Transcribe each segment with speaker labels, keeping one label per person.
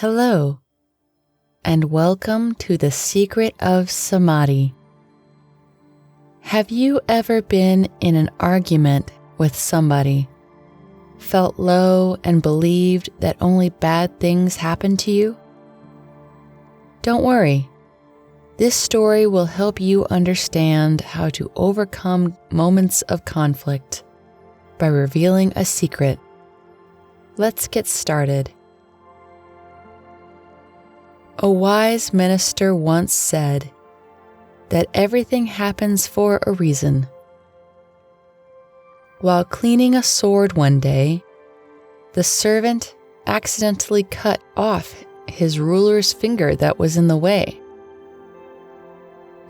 Speaker 1: Hello, and welcome to the Secret of Samadhi. Have you ever been in an argument with somebody, felt low and believed that only bad things happen to you? Don't worry. This story will help you understand how to overcome moments of conflict by revealing a secret. Let's get started. A wise minister once said that everything happens for a reason. While cleaning a sword one day, the servant accidentally cut off his ruler's finger that was in the way.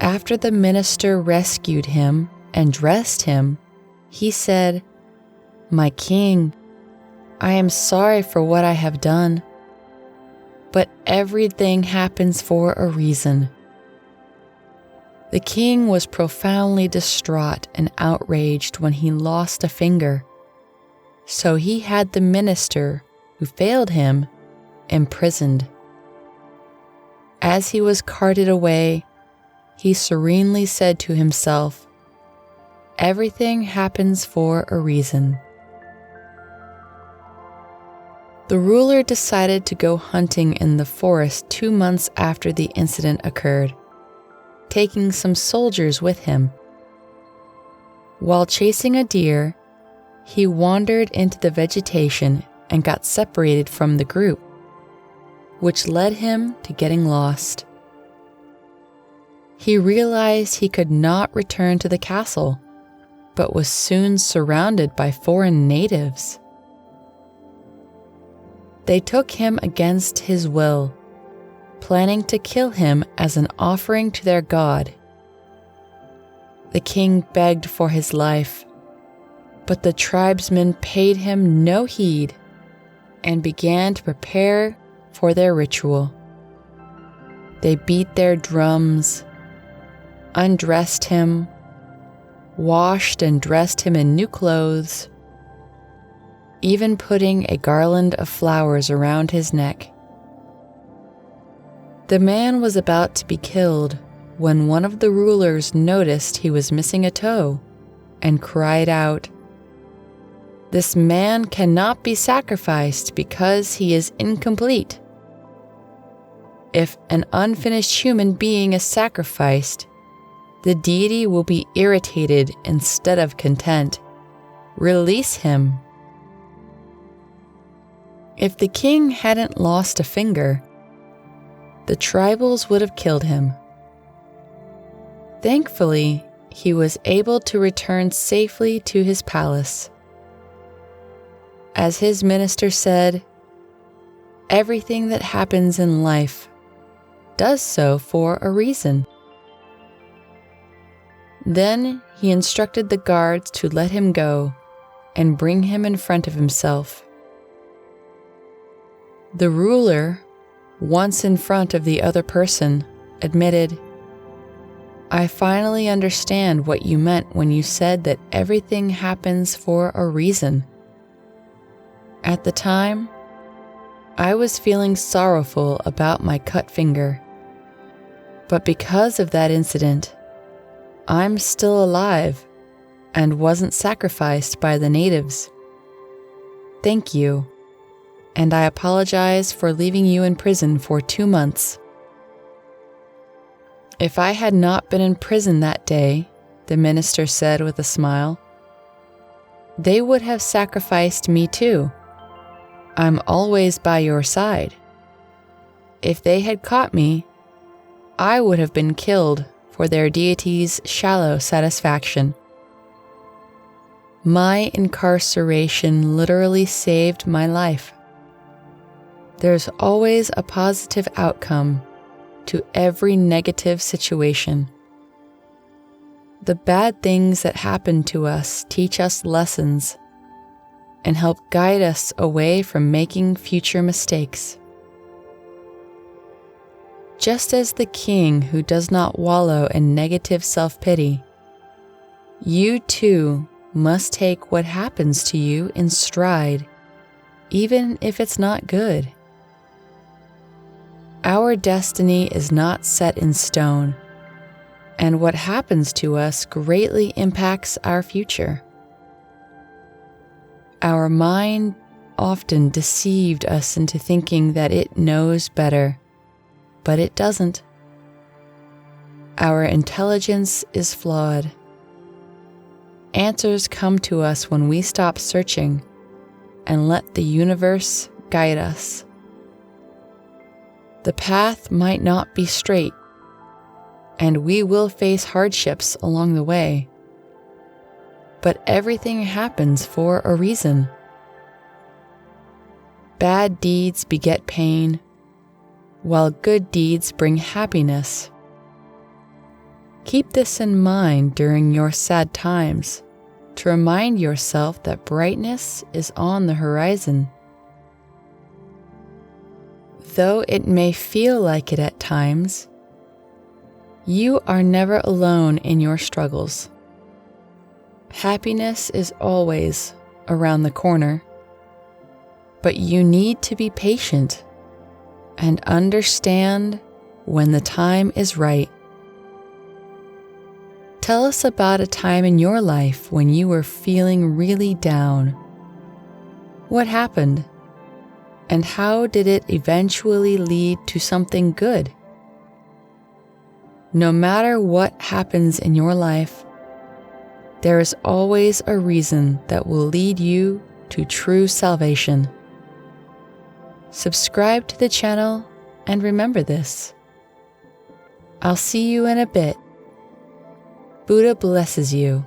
Speaker 1: After the minister rescued him and dressed him, he said, "My king, I am sorry for what I have done. But everything happens for a reason." The king was profoundly distraught and outraged when he lost a finger, so he had the minister who failed him imprisoned. As he was carted away, he serenely said to himself, "Everything happens for a reason." The ruler decided to go hunting in the forest 2 months after the incident occurred, taking some soldiers with him. While chasing a deer, he wandered into the vegetation and got separated from the group, which led him to getting lost. He realized he could not return to the castle, but was soon surrounded by foreign natives. They took him against his will, planning to kill him as an offering to their god. The king begged for his life, but the tribesmen paid him no heed and began to prepare for their ritual. They beat their drums, undressed him, washed and dressed him in new clothes, even putting a garland of flowers around his neck. The man was about to be killed when one of the rulers noticed he was missing a toe and cried out, "This man cannot be sacrificed because he is incomplete. If an unfinished human being is sacrificed, the deity will be irritated instead of content. Release him." If the king hadn't lost a finger, the tribals would have killed him. Thankfully, he was able to return safely to his palace. As his minister said, "Everything that happens in life does so for a reason." Then he instructed the guards to let him go and bring him in front of himself. The ruler, once in front of the other person, admitted, "I finally understand what you meant when you said that everything happens for a reason. At the time, I was feeling sorrowful about my cut finger, but because of that incident, I'm still alive and wasn't sacrificed by the natives. Thank you. And I apologize for leaving you in prison for 2 months." "If I had not been in prison that day," the minister said with a smile, "they would have sacrificed me too. I'm always by your side. If they had caught me, I would have been killed for their deity's shallow satisfaction. My incarceration literally saved my life. There's always a positive outcome to every negative situation. The bad things that happen to us teach us lessons and help guide us away from making future mistakes. Just as the king who does not wallow in negative self-pity, you too must take what happens to you in stride, even if it's not good. Our destiny is not set in stone, and what happens to us greatly impacts our future. Our mind often deceived us into thinking that it knows better, but it doesn't. Our intelligence is flawed. Answers come to us when we stop searching and let the universe guide us. The path might not be straight, and we will face hardships along the way. But everything happens for a reason. Bad deeds beget pain, while good deeds bring happiness. Keep this in mind during your sad times, to remind yourself that brightness is on the horizon. Though it may feel like it at times, you are never alone in your struggles. Happiness is always around the corner, but you need to be patient and understand when the time is right. Tell us about a time in your life when you were feeling really down. What happened? And how did it eventually lead to something good? No matter what happens in your life, there is always a reason that will lead you to true salvation. Subscribe to the channel and remember this. I'll see you in a bit. Buddha blesses you.